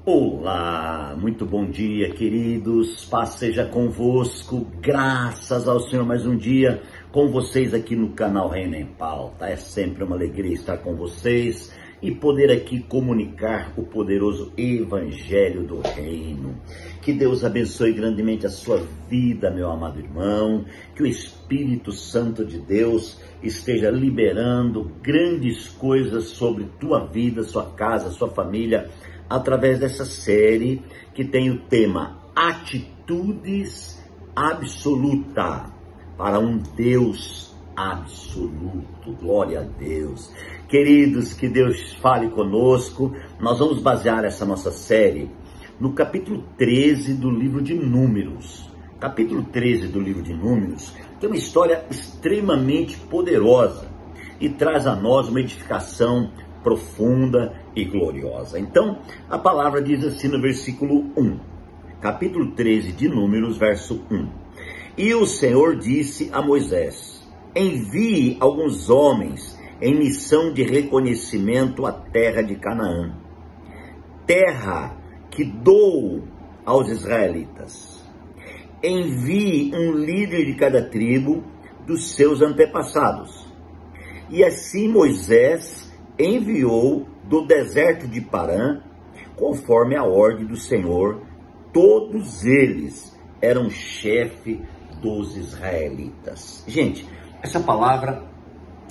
Olá, muito bom dia, queridos, paz seja convosco, graças ao Senhor, mais um dia com vocês aqui no canal Reino em Pauta. É sempre uma alegria estar com vocês e poder aqui comunicar o poderoso Evangelho do Reino. Que Deus abençoe grandemente a sua vida, meu amado irmão, que o Espírito Santo de Deus esteja liberando grandes coisas sobre tua vida, sua casa, sua família, através dessa série que tem o tema Atitudes Absoluta para um Deus absoluto. Glória a Deus. Queridos, que Deus fale conosco. Nós vamos basear essa nossa série no capítulo 13 do livro de Números. Capítulo 13 do livro de Números tem uma história extremamente poderosa e traz a nós uma edificação profunda e gloriosa. Então, a palavra diz assim no versículo 1, capítulo 13 de Números, verso 1. E o Senhor disse a Moisés: envie alguns homens em missão de reconhecimento à terra de Canaã, terra que dou aos israelitas. Envie um líder de cada tribo dos seus antepassados. E assim Moisés enviou do deserto de Parã, conforme a ordem do Senhor. Todos eles eram chefe dos israelitas. Gente, essa palavra,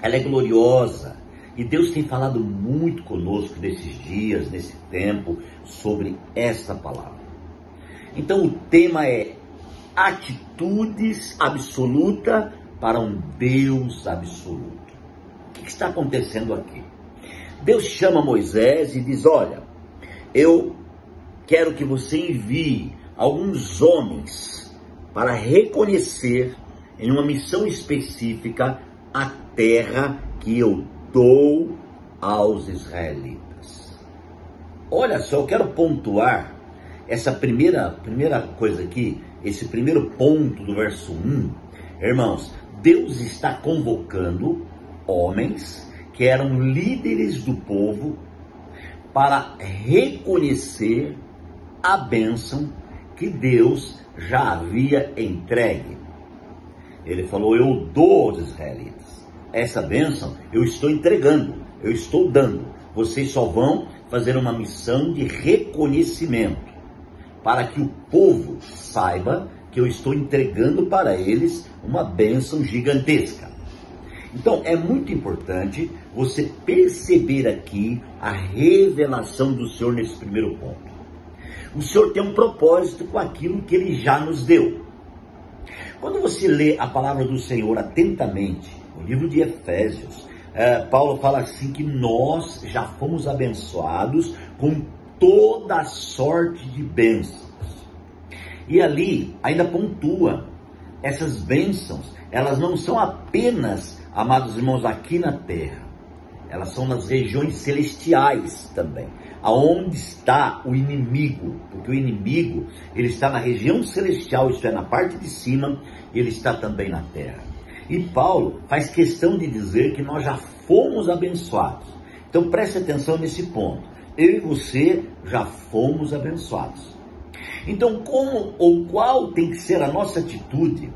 ela é gloriosa, e Deus tem falado muito conosco nesses dias, nesse tempo, sobre esta palavra. Então o tema é atitudes absolutas para um Deus absoluto. O que está acontecendo aqui? Deus chama Moisés e diz: olha, eu quero que você envie alguns homens para reconhecer em uma missão específica a terra que eu dou aos israelitas. Olha só, eu quero pontuar essa primeira coisa aqui, esse primeiro ponto do verso 1. Irmãos, Deus está convocando homens que eram líderes do povo para reconhecer a bênção que Deus já havia entregue. Ele falou: eu dou aos israelitas. Essa bênção eu estou entregando, eu estou dando. Vocês só vão fazer uma missão de reconhecimento, para que o povo saiba que eu estou entregando para eles uma bênção gigantesca. Então é muito importante você perceber aqui a revelação do Senhor nesse primeiro ponto. O Senhor tem um propósito com aquilo que Ele já nos deu. Quando você lê a palavra do Senhor atentamente, no livro de Efésios, Paulo fala assim que nós já fomos abençoados com toda sorte de bênçãos. E ali ainda pontua, essas bênçãos, elas não são apenas, amados irmãos, aqui na terra, elas são nas regiões celestiais também, aonde está o inimigo, porque o inimigo, ele está na região celestial, isto é, na parte de cima, ele está também na terra. E Paulo faz questão de dizer que nós já fomos abençoados. Então preste atenção nesse ponto, eu e você já fomos abençoados. Então como ou qual tem que ser a nossa atitude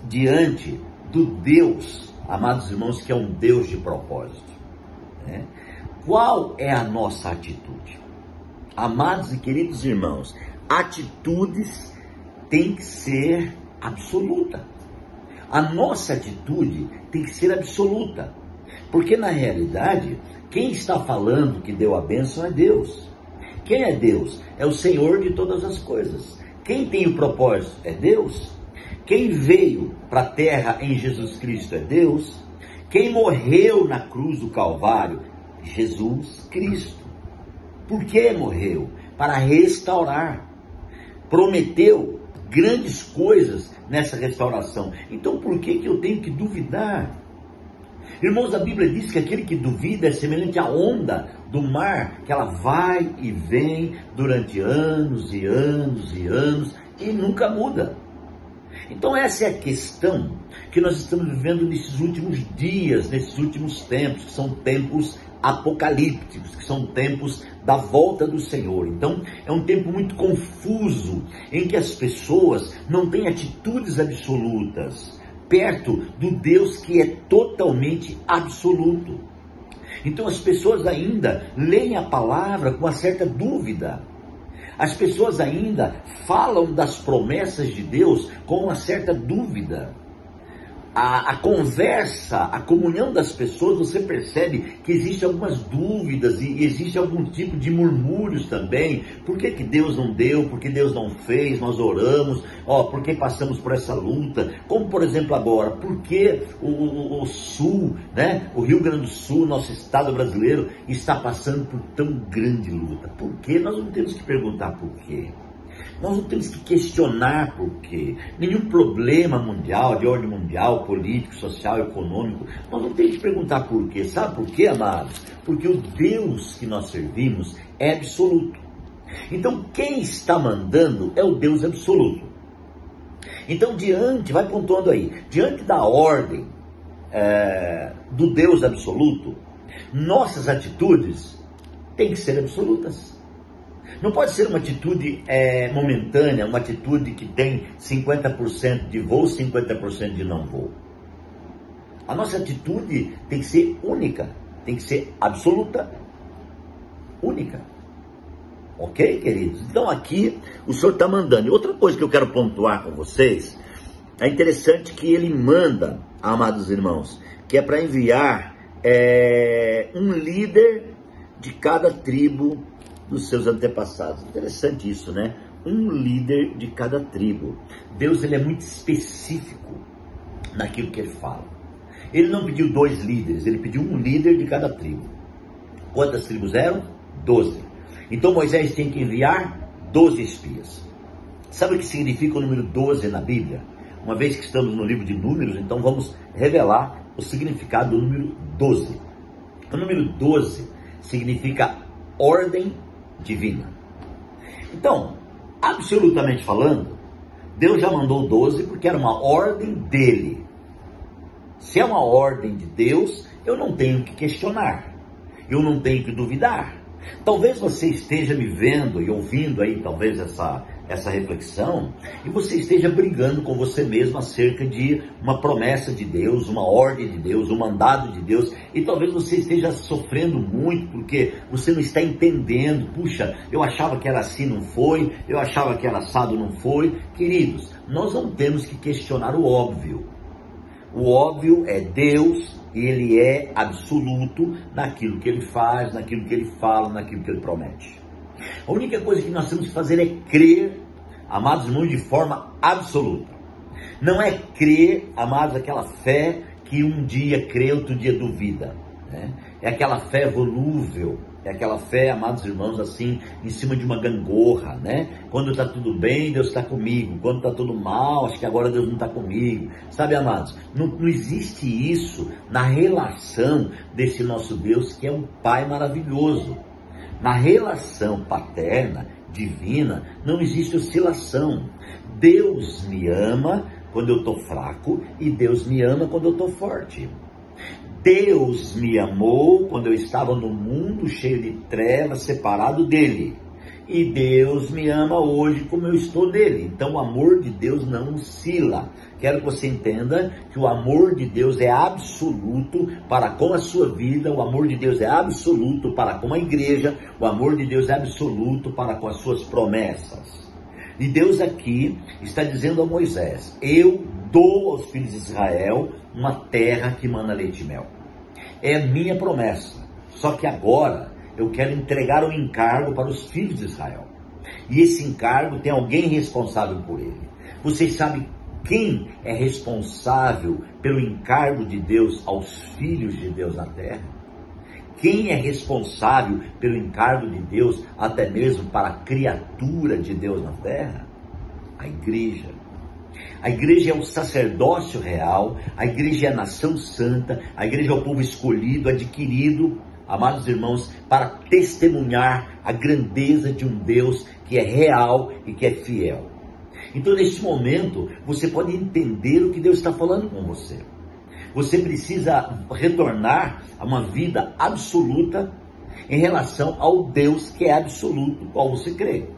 diante do Deus, amados irmãos, que é um Deus de propósito, né? Qual é a nossa atitude? Amados e queridos irmãos, atitudes tem que ser absoluta. A nossa atitude tem que ser absoluta, porque na realidade, quem está falando que deu a bênção é Deus. Quem é Deus? É o Senhor de todas as coisas. Quem tem o propósito é Deus. Quem veio para a terra em Jesus Cristo é Deus. Quem morreu na cruz do Calvário? Jesus Cristo. Por que morreu? Para restaurar. Prometeu grandes coisas nessa restauração. Então por que eu tenho que duvidar? Irmãos, a Bíblia diz que aquele que duvida é semelhante à onda do mar, que ela vai e vem durante anos e anos e anos e nunca muda. Então essa é a questão que nós estamos vivendo nesses últimos dias, nesses últimos tempos, que são tempos apocalípticos, que são tempos da volta do Senhor. Então, é um tempo muito confuso, em que as pessoas não têm atitudes absolutas, perto do Deus que é totalmente absoluto. Então, as pessoas ainda leem a palavra com uma certa dúvida. As pessoas ainda falam das promessas de Deus com uma certa dúvida. A conversa, a comunhão das pessoas, você percebe que existem algumas dúvidas e existe algum tipo de murmúrios também. Por que Deus não deu? Por que Deus não fez? Nós oramos, por que passamos por essa luta? Como, por exemplo, agora, por que o Sul, né? O Rio Grande do Sul, nosso estado brasileiro, está passando por tão grande luta? Por quê? Nós não temos que perguntar por quê. Nós não temos que questionar por quê. Nenhum problema mundial, de ordem mundial, político, social, econômico, nós não temos que perguntar por quê. Sabe por quê, amados? Porque o Deus que nós servimos é absoluto. Então, quem está mandando é o Deus absoluto. Então, vai pontuando aí, diante da ordem do Deus absoluto, nossas atitudes têm que ser absolutas. Não pode ser uma atitude momentânea, uma atitude que tem 50% de voo, 50% de não voo. A nossa atitude tem que ser única, tem que ser absoluta, única. Ok, queridos? Então aqui o Senhor está mandando. E outra coisa que eu quero pontuar com vocês, é interessante que Ele manda, amados irmãos, que é para enviar um líder de cada tribo dos seus antepassados. Interessante isso, né? Um líder de cada tribo. Deus, ele é muito específico naquilo que ele fala. Ele não pediu 2 líderes, ele pediu um líder de cada tribo. Quantas tribos eram? 12. Então Moisés tem que enviar 12 espias. Sabe o que significa o número 12 na Bíblia? Uma vez que estamos no livro de Números, então vamos revelar o significado do número 12. O número 12 significa ordem divina. Então, absolutamente falando, Deus já mandou 12 porque era uma ordem dele. Se é uma ordem de Deus, eu não tenho que questionar, eu não tenho que duvidar. Talvez você esteja me vendo e ouvindo aí, talvez essa reflexão, e você esteja brigando com você mesmo acerca de uma promessa de Deus, uma ordem de Deus, um mandado de Deus, e talvez você esteja sofrendo muito porque você não está entendendo. Puxa, eu achava que era assim, não foi, eu achava que era assado, não foi. Queridos, nós não temos que questionar o óbvio. O óbvio é Deus, e Ele é absoluto naquilo que Ele faz, naquilo que Ele fala, naquilo que Ele promete. A única coisa que nós temos que fazer é crer, amados irmãos, de forma absoluta. Não é crer, amados, aquela fé que um dia crê, outro dia duvida, né? É aquela fé volúvel, é aquela fé, amados irmãos, assim, em cima de uma gangorra, né? Quando está tudo bem, Deus está comigo. Quando está tudo mal, acho que agora Deus não está comigo. Sabe, amados, não existe isso na relação desse nosso Deus, que é um Pai maravilhoso. Na relação paterna, divina, não existe oscilação. Deus me ama quando eu estou fraco e Deus me ama quando eu estou forte. Deus me amou quando eu estava no mundo cheio de trevas, separado dele. E Deus me ama hoje como eu estou nele. Então o amor de Deus não oscila. Quero que você entenda que o amor de Deus é absoluto para com a sua vida. O amor de Deus é absoluto para com a igreja. O amor de Deus é absoluto para com as suas promessas. E Deus aqui está dizendo a Moisés: eu dou aos filhos de Israel uma terra que mana leite e mel. É minha promessa. Só que agora eu quero entregar o encargo para os filhos de Israel. E esse encargo tem alguém responsável por ele. Vocês sabem quem é responsável pelo encargo de Deus aos filhos de Deus na terra? Quem é responsável pelo encargo de Deus até mesmo para a criatura de Deus na terra? A igreja. A igreja é o sacerdócio real, a igreja é a nação santa, a igreja é o povo escolhido, adquirido, amados irmãos, para testemunhar a grandeza de um Deus que é real e que é fiel. Então, neste momento, você pode entender o que Deus está falando com você. Você precisa retornar a uma vida absoluta em relação ao Deus que é absoluto, qual você crê.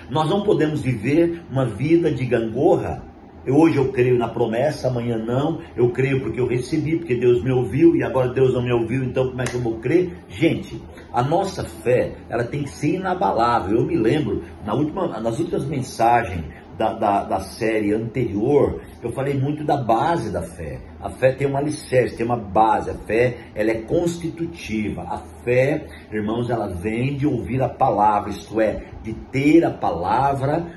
Nós não podemos viver uma vida de gangorra. Hoje eu creio na promessa, amanhã não. Eu creio porque eu recebi, porque Deus me ouviu e agora Deus não me ouviu, então como é que eu vou crer? Gente, a nossa fé, ela tem que ser inabalável. Eu me lembro, nas últimas mensagens da série anterior, eu falei muito da base da fé. A fé tem um alicerce, tem uma base. A fé, ela é constitutiva. A fé, irmãos, ela vem de ouvir a palavra, isto é, de ter a palavra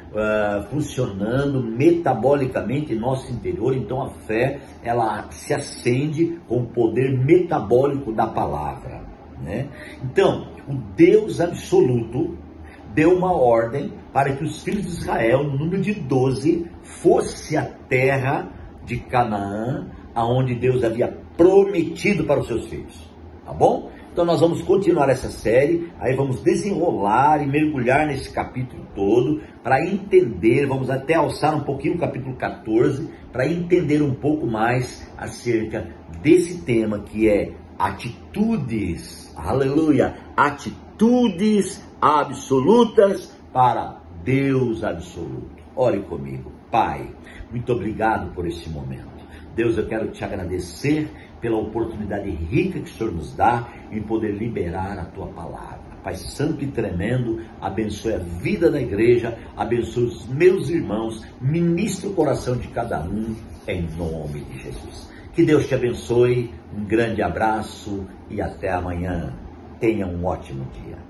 funcionando metabolicamente em nosso interior. Então a fé, ela se acende com o poder metabólico da palavra, né? Então, o Deus absoluto deu uma ordem para que os filhos de Israel, no número de 12, fosse a terra de Canaã, aonde Deus havia prometido para os seus filhos, tá bom? Então nós vamos continuar essa série, aí vamos desenrolar e mergulhar nesse capítulo todo, para entender, vamos até alçar um pouquinho o capítulo 14, para entender um pouco mais acerca desse tema que é atitudes, aleluia, atitudes absolutas para Deus absoluto. Ore comigo. Pai, muito obrigado por esse momento. Deus, eu quero te agradecer pela oportunidade rica que o Senhor nos dá em poder liberar a tua palavra. Pai santo e tremendo, abençoe a vida da igreja, abençoe os meus irmãos, ministre o coração de cada um, em nome de Jesus. Que Deus te abençoe, um grande abraço e até amanhã. Tenha um ótimo dia.